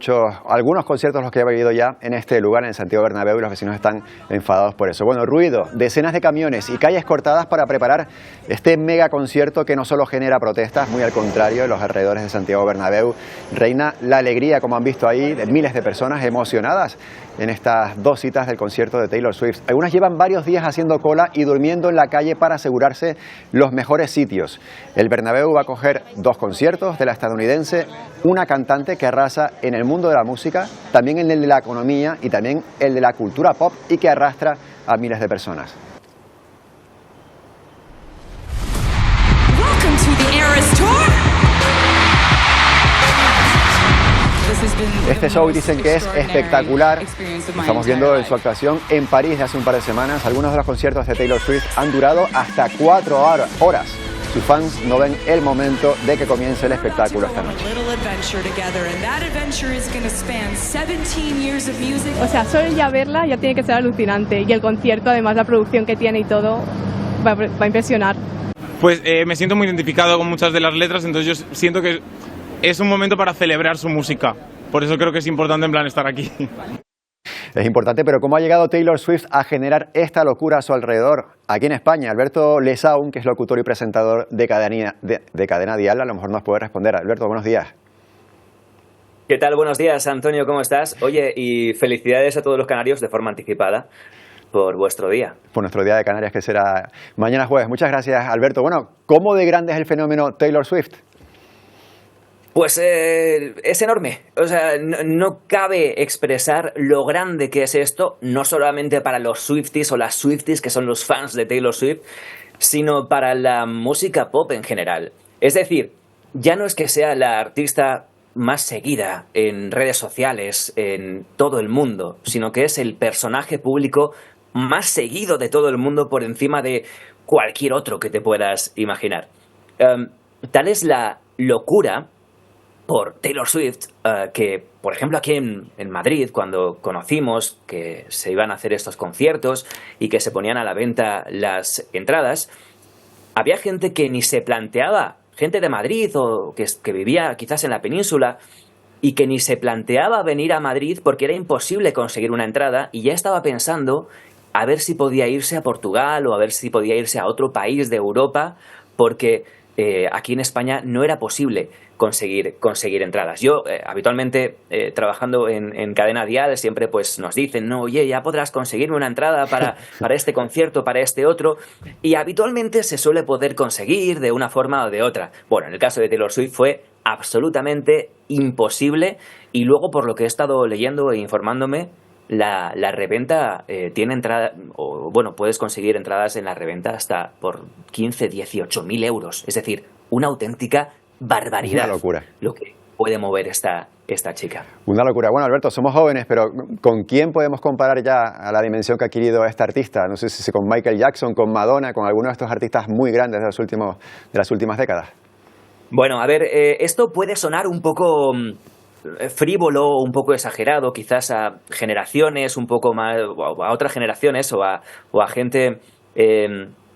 algunos conciertos los que he vivido ya en este lugar, en Santiago Bernabéu, y los vecinos están enfadados por eso. Bueno, ruido, decenas de camiones y calles cortadas para preparar este mega concierto que no solo genera protestas, muy al contrario, en los alrededores de Santiago Bernabéu reina la alegría, como han visto ahí, de miles de personas emocionadas en estas dos citas del concierto de Taylor Swift. Algunas llevan varios días haciendo cola y durmiendo en la calle para asegurarse los mejores sitios. El Bernabéu va a acoger 2 conciertos de la estadounidense, una cantante que arrasa en el mundo de la música, también en el de la economía y también el de la cultura pop y que arrastra a miles de personas. Welcome to the Eras Tour. Este show dicen que es espectacular. Estamos viendo en su actuación en París de hace un par de semanas. Algunos de los conciertos de Taylor Swift han durado hasta 4 horas. Sus fans no ven el momento de que comience el espectáculo esta noche. O sea, solo ya verla ya tiene que ser alucinante. Y el concierto, además la producción que tiene y todo, va a impresionar. Pues me siento muy identificado con muchas de las letras, entonces yo siento que es un momento para celebrar su música. Por eso creo que es importante en plan estar aquí. Es importante, pero ¿cómo ha llegado Taylor Swift a generar esta locura a su alrededor? Aquí en España, Alberto Lesaun, que es locutor y presentador de Cadena Dial, a lo mejor nos puede responder. Alberto, buenos días. ¿Qué tal? Buenos días, Antonio, ¿cómo estás? Oye, y felicidades a todos los canarios de forma anticipada por vuestro día. Por nuestro día de Canarias, que será mañana jueves. Muchas gracias, Alberto. Bueno, ¿cómo de grande es el fenómeno Taylor Swift? Pues es enorme, o sea, no cabe expresar lo grande que es esto, no solamente para los Swifties o las Swifties, que son los fans de Taylor Swift, sino para la música pop en general. Es decir, ya no es que sea la artista más seguida en redes sociales en todo el mundo, sino que es el personaje público más seguido de todo el mundo por encima de cualquier otro que te puedas imaginar. Tal es la locura por Taylor Swift, que, por ejemplo, aquí en Madrid, cuando conocimos que se iban a hacer estos conciertos y que se ponían a la venta las entradas, había gente que ni se planteaba, gente de Madrid o que vivía quizás en la península, y que ni se planteaba venir a Madrid porque era imposible conseguir una entrada y ya estaba pensando a ver si podía irse a Portugal o a ver si podía irse a otro país de Europa, porque aquí en España no era posible conseguir entradas. Yo, habitualmente, trabajando en Cadena Dial, siempre pues nos dicen, no, oye, ya podrás conseguirme una entrada para este concierto, para este otro, y habitualmente se suele poder conseguir de una forma o de otra. Bueno, en el caso de Taylor Swift fue absolutamente imposible, y luego, por lo que he estado leyendo e informándome, la reventa tiene entrada, o bueno, puedes conseguir entradas en la reventa hasta por 15, 18.000 euros. Es decir, una auténtica barbaridad. Una locura. Lo que puede mover esta chica. Una locura. Bueno, Alberto, somos jóvenes, pero ¿con quién podemos comparar ya a la dimensión que ha adquirido esta artista? No sé si con Michael Jackson, con Madonna, con alguno de estos artistas muy grandes de las últimas décadas. Bueno, a ver, esto puede sonar un poco frívolo, un poco exagerado, quizás a generaciones un poco más, o a otras generaciones, o a gente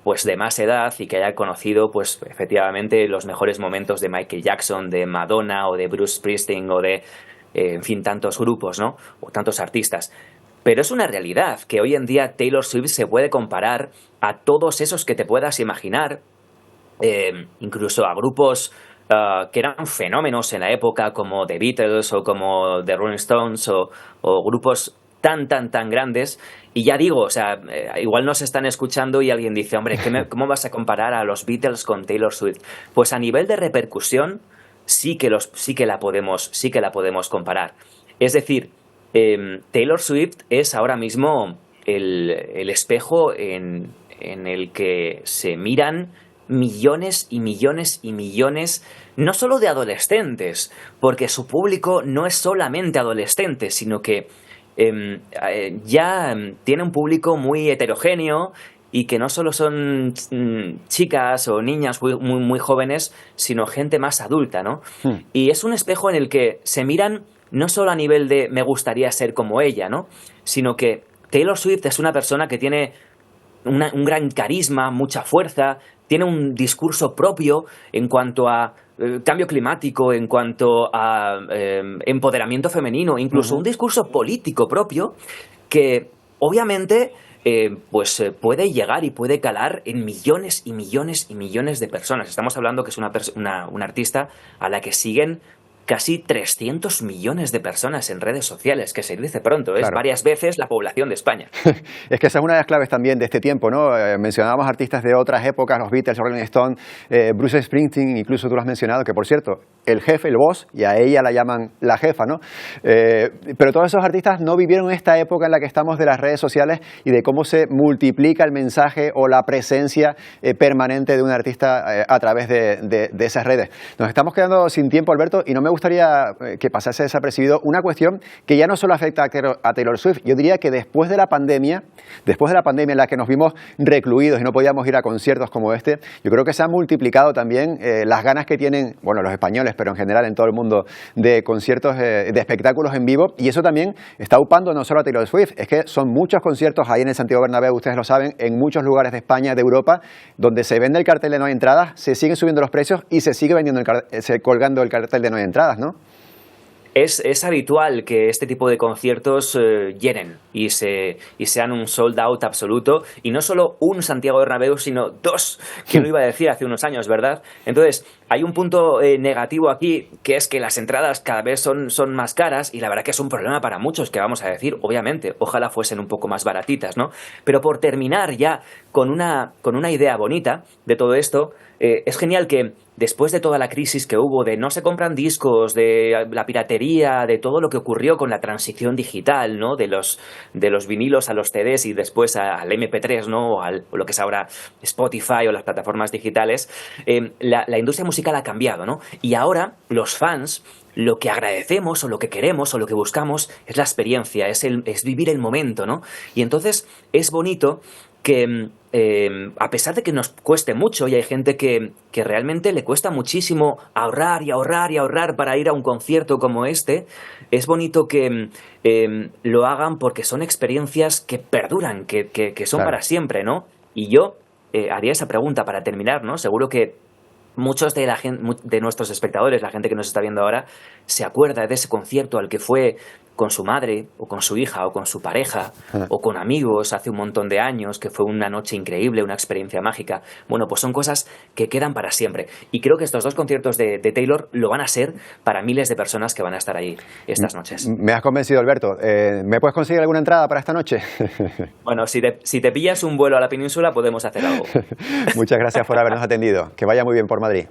pues de más edad y que haya conocido pues efectivamente los mejores momentos de Michael Jackson, de Madonna o de Bruce Springsteen o de, en fin, tantos grupos, ¿no? O tantos artistas. Pero es una realidad que hoy en día Taylor Swift se puede comparar a todos esos que te puedas imaginar, incluso a grupos que eran fenómenos en la época, como The Beatles o como The Rolling Stones o grupos tan grandes. Y ya digo, o sea, igual nos están escuchando y alguien dice, hombre, ¿cómo vas a comparar a los Beatles con Taylor Swift? Pues a nivel de repercusión sí que la podemos comparar. Es decir, Taylor Swift es ahora mismo el espejo en el que se miran millones y millones y millones, no solo de adolescentes, porque su público no es solamente adolescente, sino que ya tiene un público muy heterogéneo y que no solo son chicas o niñas muy jóvenes, sino gente más adulta, ¿no? Y es un espejo en el que se miran no solo a nivel de me gustaría ser como ella, ¿no? Sino que Taylor Swift es una persona que tiene un gran carisma, mucha fuerza, tiene un discurso propio en cuanto a cambio climático, en cuanto a empoderamiento femenino, incluso un discurso político propio que obviamente puede llegar y puede calar en millones y millones y millones de personas. Estamos hablando que es una artista a la que siguen casi 300 millones de personas en redes sociales, que se dice pronto, es varias veces la población de España. Es que esa es una de las claves también de este tiempo, ¿no? Mencionábamos artistas de otras épocas, los Beatles, Rolling Stone, Bruce Springsteen, incluso tú lo has mencionado, que por cierto, el jefe, el boss, y a ella la llaman la jefa, ¿no? Pero todos esos artistas no vivieron esta época en la que estamos de las redes sociales y de cómo se multiplica el mensaje o la presencia permanente de un artista a través de esas redes. Nos estamos quedando sin tiempo, Alberto, y no me gustaría que pasase desapercibido una cuestión que ya no solo afecta a Taylor Swift. Yo diría que después de la pandemia en la que nos vimos recluidos y no podíamos ir a conciertos como este, yo creo que se han multiplicado también las ganas que tienen, bueno, los españoles, pero en general en todo el mundo, de conciertos, de espectáculos en vivo, y eso también está upando no solo a Taylor Swift, es que son muchos conciertos ahí en el Santiago Bernabéu, ustedes lo saben, en muchos lugares de España, de Europa, donde se vende el cartel de no hay entradas, se siguen subiendo los precios y se sigue vendiendo colgando el cartel de no hay entradas, ¿no? Es habitual que este tipo de conciertos llenen y sean un sold out absoluto, y no solo un Santiago Bernabéu, sino dos, que lo iba a decir hace unos años, ¿verdad? Entonces, hay un punto negativo aquí, que es que las entradas cada vez son más caras, y la verdad que es un problema para muchos, que vamos a decir, obviamente, ojalá fuesen un poco más baratitas, ¿no? Pero por terminar ya con una idea bonita de todo esto, es genial que después de toda la crisis que hubo, de no se compran discos, de la piratería, de todo lo que ocurrió con la transición digital, ¿no? De los vinilos a los CDs y después al MP3, ¿no? O lo que es ahora Spotify o las plataformas digitales, la industria musical ha cambiado, ¿no? Y ahora los fans, lo que agradecemos o lo que queremos o lo que buscamos es la experiencia, es vivir el momento, ¿no? Y entonces es bonito que a pesar de que nos cueste mucho, y hay gente que realmente le cuesta muchísimo ahorrar y ahorrar y ahorrar para ir a un concierto como este, es bonito que lo hagan porque son experiencias que perduran, que son para siempre, ¿no? Y yo haría esa pregunta para terminar, ¿no? Seguro que muchos de nuestros espectadores, la gente que nos está viendo ahora, se acuerda de ese concierto al que fue con su madre, o con su hija, o con su pareja, o con amigos hace un montón de años, que fue una noche increíble, una experiencia mágica. Bueno, pues son cosas que quedan para siempre. Y creo que estos dos conciertos de Taylor lo van a ser para miles de personas que van a estar ahí estas noches. Me has convencido, Alberto. ¿Me puedes conseguir alguna entrada para esta noche? Bueno, si te pillas un vuelo a la península, podemos hacer algo. Muchas gracias por habernos atendido. Que vaya muy bien por Madrid.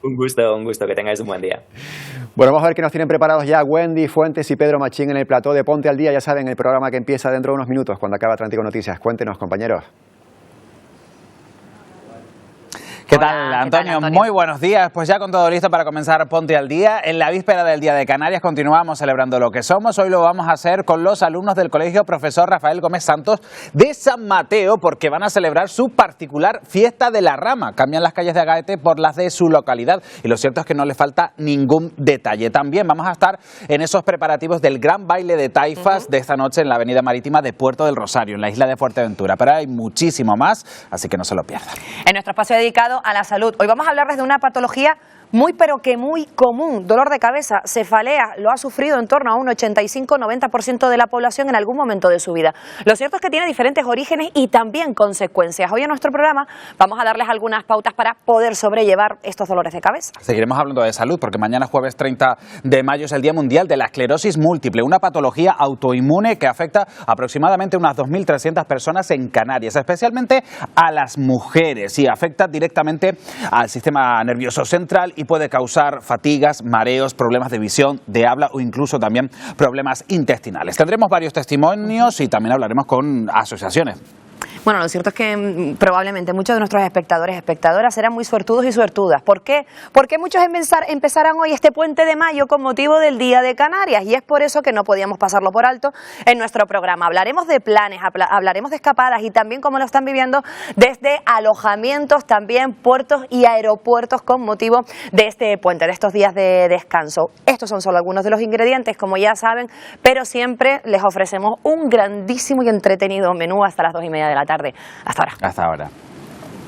Un gusto, que tengáis un buen día. Bueno, vamos a ver qué nos tienen preparados ya Wendy Fuentes y Pedro Machín en el plató de Ponte al Día. Ya saben, el programa que empieza dentro de unos minutos, cuando acabe Atlántico Noticias. Cuéntenos, compañeros. ¿Qué tal, Antonio? Muy buenos días. Pues ya con todo listo para comenzar Ponte al Día. En la víspera del Día de Canarias continuamos celebrando lo que somos. Hoy lo vamos a hacer con los alumnos del Colegio Profesor Rafael Gómez Santos de San Mateo, porque van a celebrar su particular fiesta de la rama. Cambian las calles de Agaete por las de su localidad, y lo cierto es que no les falta ningún detalle. También vamos a estar en esos preparativos del gran baile de taifas de esta noche en la avenida marítima de Puerto del Rosario, en la isla de Fuerteventura. Pero hay muchísimo más, así que no se lo pierdan. En nuestro espacio dedicado a la salud, hoy vamos a hablarles de una patología muy pero que muy común, dolor de cabeza, cefalea. Lo ha sufrido en torno a un 85-90% de la población en algún momento de su vida. Lo cierto es que tiene diferentes orígenes y también consecuencias. Hoy en nuestro programa vamos a darles algunas pautas para poder sobrellevar estos dolores de cabeza. Seguiremos hablando de salud porque mañana jueves 30 de mayo es el Día Mundial de la Esclerosis Múltiple, una patología autoinmune que afecta aproximadamente unas 2.300 personas en Canarias, especialmente a las mujeres, y afecta directamente al sistema nervioso central y puede causar fatigas, mareos, problemas de visión, de habla o incluso también problemas intestinales. Tendremos varios testimonios y también hablaremos con asociaciones. Bueno, lo cierto es que probablemente muchos de nuestros espectadores y espectadoras serán muy suertudos y suertudas. ¿Por qué? Porque muchos empezarán hoy este puente de mayo con motivo del Día de Canarias, y es por eso que no podíamos pasarlo por alto en nuestro programa. Hablaremos de planes, hablaremos de escapadas y también cómo lo están viviendo desde alojamientos, también puertos y aeropuertos con motivo de este puente, de estos días de descanso. Estos son solo algunos de los ingredientes, como ya saben, pero siempre les ofrecemos un grandísimo y entretenido menú hasta las 2:30 de la tarde. Hasta ahora. Hasta ahora.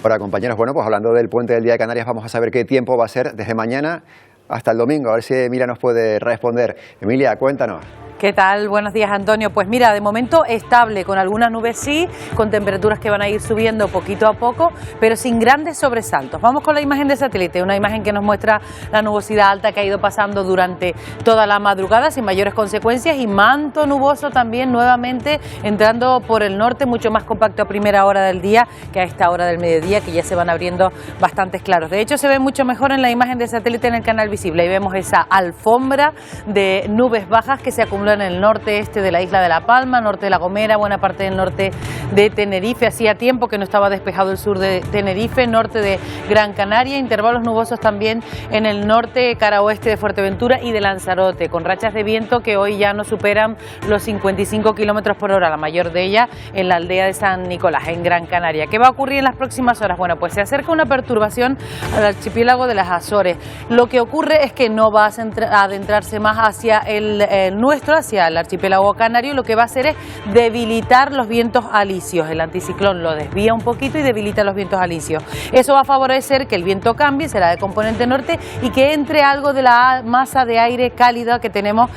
Ahora, compañeros, bueno, pues hablando del puente del Día de Canarias, vamos a saber qué tiempo va a ser desde mañana hasta el domingo. A ver si Emilia nos puede responder. Emilia, cuéntanos. ¿Qué tal? Buenos días, Antonio. Pues mira, de momento estable, con algunas nubes sí, con temperaturas que van a ir subiendo poquito a poco, pero sin grandes sobresaltos. Vamos con la imagen de satélite, una imagen que nos muestra la nubosidad alta que ha ido pasando durante toda la madrugada sin mayores consecuencias, y manto nuboso también nuevamente entrando por el norte, mucho más compacto a primera hora del día que a esta hora del mediodía, que ya se van abriendo bastantes claros. De hecho, se ve mucho mejor en la imagen de satélite en el canal visible. Ahí vemos esa alfombra de nubes bajas que se acumulan en el norte este de la isla de La Palma, norte de La Gomera, buena parte del norte de Tenerife. Hacía tiempo que no estaba despejado el sur de Tenerife, norte de Gran Canaria, intervalos nubosos también en el norte, cara oeste de Fuerteventura y de Lanzarote, con rachas de viento que hoy ya no superan los 55 kilómetros por hora, la mayor de ellas en la aldea de San Nicolás, en Gran Canaria. ¿Qué va a ocurrir en las próximas horas? Bueno, pues se acerca una perturbación al archipiélago de las Azores. Lo que ocurre es que no va a adentrarse más hacia el nuestro, hacia el archipiélago canario. Lo que va a hacer es debilitar los vientos alisios. El anticiclón lo desvía un poquito y debilita los vientos alisios. Eso va a favorecer que el viento cambie, será de componente norte, y que entre algo de la masa de aire cálida que tenemos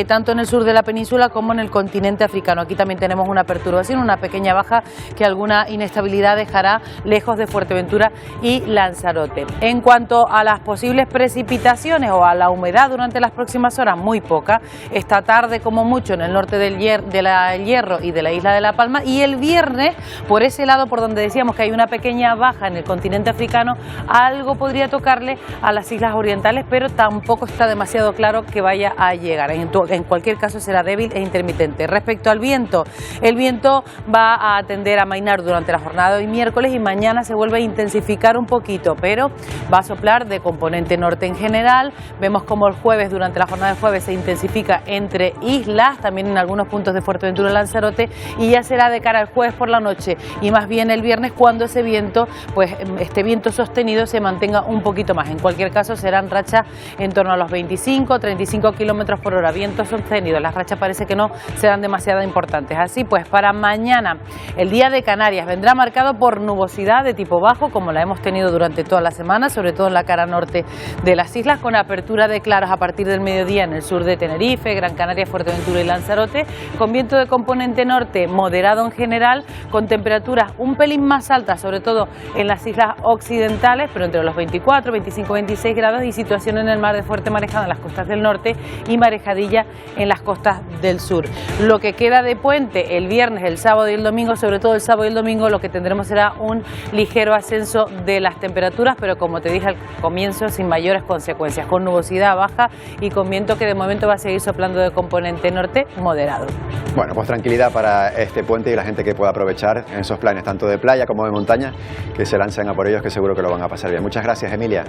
tanto en el sur de la península como en el continente africano. Aquí también tenemos una perturbación, una pequeña baja que alguna inestabilidad dejará lejos de Fuerteventura y Lanzarote. En cuanto a las posibles precipitaciones o a la humedad durante las próximas horas, muy poca. Esta tarde, como mucho, en el norte del Hierro y de la isla de La Palma, y el viernes, por ese lado por donde decíamos que hay una pequeña baja en el continente africano, algo podría tocarle a las islas orientales, pero tampoco está demasiado claro que vaya a llegar. En cualquier caso será débil e intermitente. Respecto al viento, el viento va a tender a amainar durante la jornada de hoy miércoles, y mañana se vuelve a intensificar un poquito, pero va a soplar de componente norte en general. Vemos como el jueves, durante la jornada de jueves, se intensifica entre islas, también en algunos puntos de Fuerteventura y Lanzarote, y ya será de cara al jueves por la noche y más bien el viernes cuando ese viento, pues este viento sostenido, se mantenga un poquito más. En cualquier caso serán rachas en torno a los 25-35 kilómetros por hora, vientos sostenidos. Las rachas parece que no serán demasiado importantes. Así pues, para mañana el día de Canarias vendrá marcado por nubosidad de tipo bajo, como la hemos tenido durante toda la semana, sobre todo en la cara norte de las islas, con apertura de claros a partir del mediodía en el sur de Tenerife, Gran Canaria, Fuerteventura y Lanzarote, con viento de componente norte moderado en general, con temperaturas un pelín más altas, sobre todo en las islas occidentales, pero entre los 24, 25, 26 grados, y situación en el mar de fuerte marejada en las costas del norte y marejadilla en las costas del sur. Lo que queda de puente el viernes, el sábado y el domingo, sobre todo el sábado y el domingo, lo que tendremos será un ligero ascenso de las temperaturas, pero como te dije al comienzo, sin mayores consecuencias, con nubosidad baja y con viento que de momento va a seguir soplando de componente norte moderado. Bueno, pues tranquilidad para este puente y la gente que pueda aprovechar en esos planes, tanto de playa como de montaña, que se lancen a por ellos, que seguro que lo van a pasar bien. Muchas gracias, Emilia.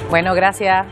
Bueno, gracias.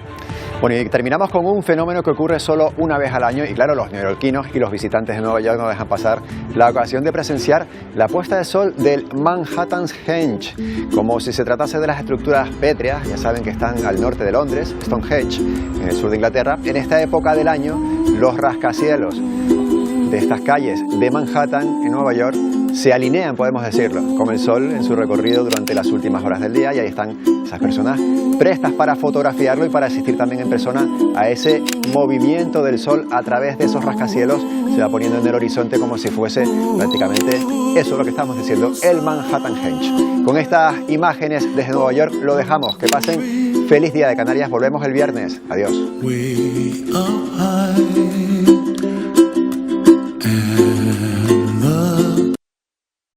Bueno, y terminamos con un fenómeno que ocurre solo una vez al año, y claro, los neoyorquinos y los visitantes de Nueva York no dejan pasar la ocasión de presenciar la puesta de sol del Manhattan's Henge, como si se tratase de las estructuras pétreas, ya saben que están al norte de Londres, Stonehenge, en el sur de Inglaterra. En esta época del año, los rascacielos de estas calles de Manhattan, en Nueva York, se alinean, podemos decirlo, con el sol en su recorrido durante las últimas horas del día, y ahí están esas personas prestas para fotografiarlo y para asistir también en persona a ese movimiento del sol a través de esos rascacielos. Se va poniendo en el horizonte como si fuese prácticamente eso lo que estamos diciendo, el Manhattan Henge. Con estas imágenes desde Nueva York lo dejamos. Que pasen feliz Día de Canarias. Volvemos el viernes. Adiós.